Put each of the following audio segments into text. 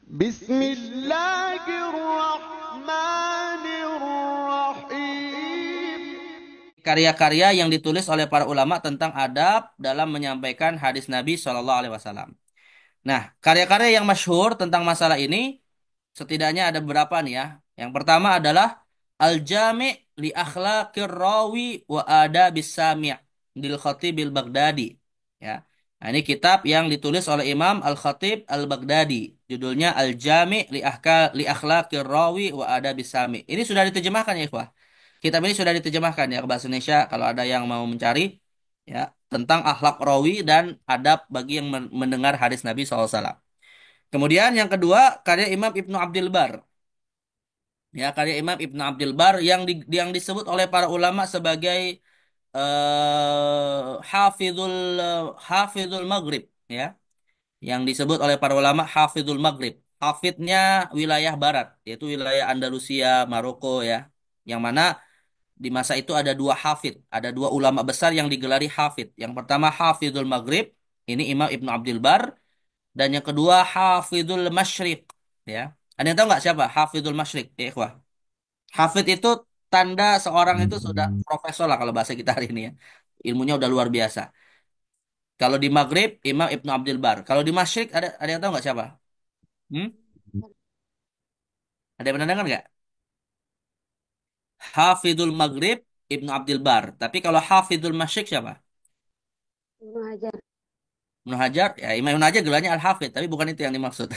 بسم الله الرحمن الرحيم. Karya-karya yang ditulis oleh para ulama tentang adab dalam menyampaikan hadis Nabi Shallallahu Alaihi Wasallam. Nah, karya-karya yang masyhur tentang masalah ini setidaknya ada beberapa nih ya. Yang pertama adalah Al-Jami' li Akhlaqir Rawi wa Adabis Sami' lil Khatibil Baghdadi. Ya. Nah, ini kitab yang ditulis oleh Imam Al-Khatib Al-Baghdadi. Judulnya Al-Jami' li Akhlaqir Rawi wa Adabis Sami'. Ini sudah diterjemahkan ya, Ikhwah. Kitab ini sudah diterjemahkan ya ke bahasa Indonesia kalau ada yang mau mencari ya tentang akhlak rawi dan adab bagi yang mendengar hadis Nabi SAW. Kemudian yang kedua karya Imam Ibnu Abdul Bar. Ya, karya Imam Ibnu Abdul Bar yang disebut oleh para ulama sebagai Hafizul Hafizul Maghrib ya, yang disebut oleh para ulama Hafizul Maghrib. Hafidnya wilayah barat, yaitu wilayah Andalusia, Maroko ya. Yang mana di masa itu ada dua hafid, ada dua ulama besar yang digelari hafid. Yang pertama Hafizul Maghrib, ini Imam Ibnu Abdul Bar, dan yang kedua Hafizul Masyriq, ya. Ada yang tahu nggak siapa Hafizul Masyriq, ya ikhwah? Hafid itu tanda seorang itu sudah profesor lah kalau bahasa kita hari ini ya. Ilmunya udah luar biasa. Kalau di Maghrib, Imam Ibnu Abdul Bar. Kalau di Masyriq, ada yang tahu nggak siapa? Hmm? Ada yang pernah dengar nggak? Hafidul Maghrib, Ibnu Abdul Bar. Tapi kalau Hafidul Masyriq siapa? Ibnu Hajar. Ibnu Hajar, ya Imam Ibnu Hajar gelarnya Al-Hafidh, tapi bukan itu yang dimaksud.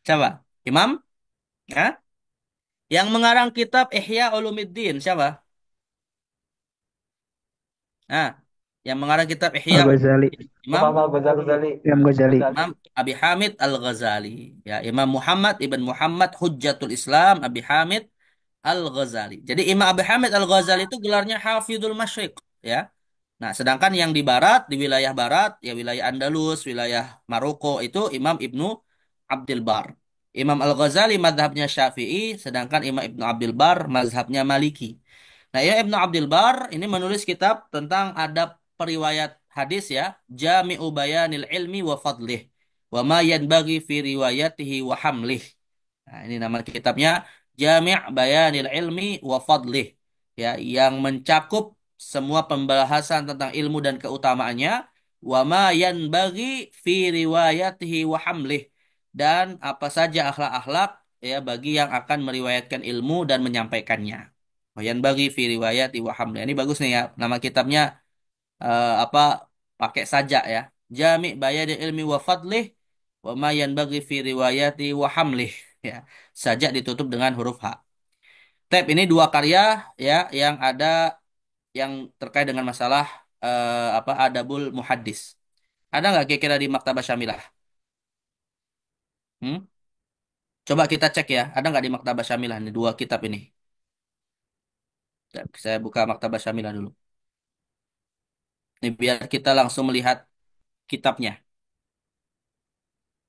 Siapa? Imam? Ya? Yang mengarang kitab Ihya Ulumuddin, siapa? Nah, yang mengarang kitab Ihya Al-Ghazali. Ulumuddin. Imam Imam Ghazali. Imam Abi Hamid Al-Ghazali. Ya, Imam Muhammad Ibn Muhammad Hujjatul Islam Abi Hamid Al-Ghazali. Jadi Imam Abi Hamid Al-Ghazali itu gelarnya Hafidhul Masyriq, ya. Nah, sedangkan yang di barat, di wilayah barat, ya wilayah Andalus, wilayah Maroko itu Imam Ibnu Abdul Bar. Imam Al-Ghazali madhabnya Syafi'i, sedangkan Imam Ibnu Abdul Bar mazhabnya Maliki. Nah, Imam Ibnu Abdul Bar ini menulis kitab tentang adab periwayat hadis ya, Jami'u Bayanil Ilmi wa Fadlih, wa ma yanbaghi fi riwayatihi wa hamlih. Nah, ini nama kitabnya Jami' Bayanil Ilmi wa Fadlih. Ya, yang mencakup semua pembahasan tentang ilmu dan keutamaannya, wa ma yanbaghi fi riwayatihi wa hamlih, dan apa saja akhlak-akhlak ya bagi yang akan meriwayatkan ilmu dan menyampaikannya. Wa yanbaghi fi riwayati wa hamlih. Ini bagus nih ya. Nama kitabnya apa pakai sajak ya. Jami' Bayanil Ilmi wa Fadlih wa ma yanbaghi fi riwayati wa hamlih. Ya, sajak ditutup dengan huruf H. Tab ini dua karya ya yang ada yang terkait dengan masalah apa adabul muhaddis. Ada nggak kira-kira di Maktabah Syamilah? Hmm? Coba kita cek ya, ada nggak di Maktabah Syamilah ini dua kitab ini? Saya buka Maktabah Syamilah dulu. Ini biar kita langsung melihat kitabnya.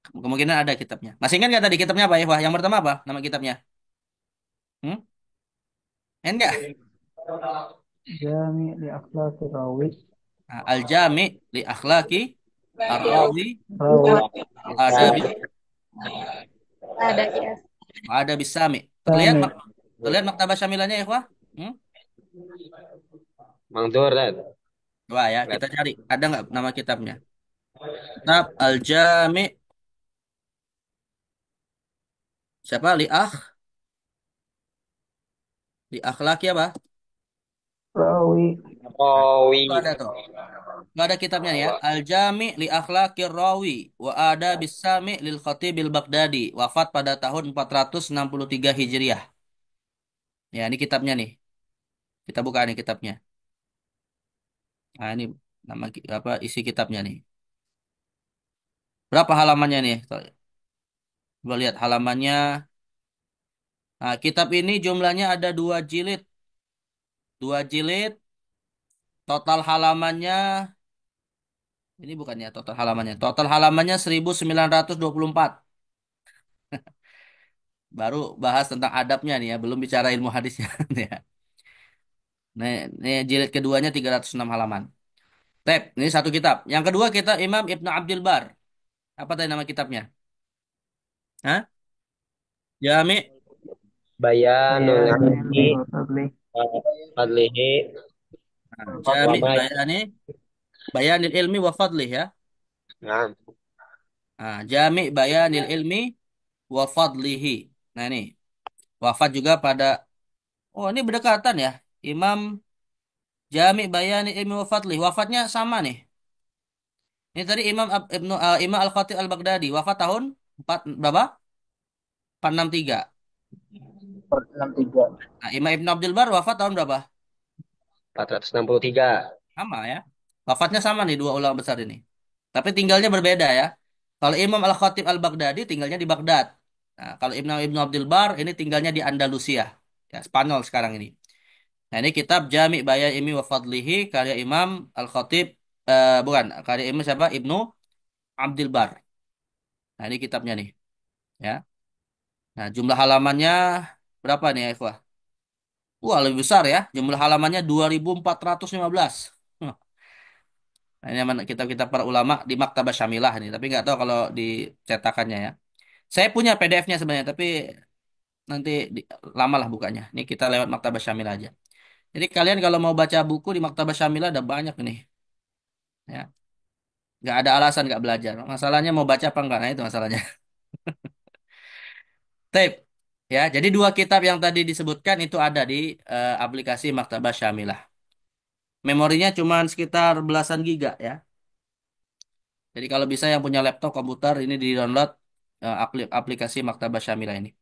Kemungkinan ada kitabnya. Masih ingat nggak tadi kitabnya apa ya? Wah, yang pertama apa nama kitabnya? Hmm? Enggak? Jami li akhlaqi rawi. Nah, Al-Jami' li akhlaki ar-rawi Rawi. wa adabi Ada ya. wa adabi sami. Terlihat Jami. terlihat Maktabah Syamilahnya ya, Wah? Hmm? Mangdur, Dad. Wah ya, kita cari. Ada nggak nama kitabnya? Kitab Al-Jami' siapa? Li akhlaki apa? Rawi. Oh, Itu ada tuh. Nggak ada kitabnya ya. Al-Jami' li akhlaqir rawi wa adabis sami' lil Khatibil Baghdadi. Wafat pada tahun 463 Hijriah. Ya, ini kitabnya nih. Kita buka nih kitabnya. Nah, ini nama apa isi kitabnya nih. Berapa halamannya nih? Coba lihat halamannya. Nah, kitab ini jumlahnya ada dua jilid. Dua jilid. Total halamannya, ini bukannya total halamannya. Total halamannya 1924. Baru bahas tentang adabnya nih ya. Belum bicara ilmu hadisnya. Ya. Nah, ini jilid keduanya 306 halaman. Tab, ini satu kitab. Yang kedua kita Imam Ibnu Abdul Bar. Apa tadi nama kitabnya? Hah? Jami, Bayanul Bayanul ilmi ilmi wa fadli. wa fadlihi nah, wa jami ma bayanil ilmi wa fadlih ya. Naam. Nah, jami bayanil ilmi wa fadlihi. Nah ini wafat juga pada. Oh ini berdekatan ya. Imam Jami bayanil ilmi wa fadlih. Wafatnya sama nih. Ini tadi Imam Al-Khatib Al-Baghdadi wafat tahun 4 berapa? 463. 63. Nah, Imam Ibn Abdul Bar wafat tahun berapa? 463. Sama ya. Wafatnya sama nih dua ulama besar ini. Tapi tinggalnya berbeda ya. Kalau Imam Al-Khatib Al-Baghdadi tinggalnya di Baghdad. Nah, kalau Ibn Abdul Bar ini tinggalnya di Andalusia. Ya, Spanyol sekarang ini. Nah, ini kitab Jami' Bayan Ilmi wa Fadlihi karya Imam Al-Khatib bukan, karya Imam siapa? Ibnu Abdul Bar. Nah, ini kitabnya nih, ya. Nah, jumlah halamannya berapa nih, ya, Ikhwah? Wah, lebih besar ya. Jumlah halamannya 2415. Huh. Nah, ini mana kitab-kitab para ulama di Maktabah Syamilah ini, tapi nggak tahu kalau di cetakannya ya. Saya punya PDF-nya sebenarnya, tapi nanti lama lah bukanya. Ini kita lewat Maktabah Syamilah aja. Jadi kalian kalau mau baca buku di Maktabah Syamilah ada banyak nih. Ya. Nggak ada alasan nggak belajar. Masalahnya mau baca apa enggak, nah itu masalahnya. Tape. Ya, jadi dua kitab yang tadi disebutkan itu ada di aplikasi Maktabah Syamilah. Memorinya cuma sekitar belasan giga ya. Jadi kalau bisa yang punya laptop komputer ini di-download aplikasi Maktabah Syamilah ini.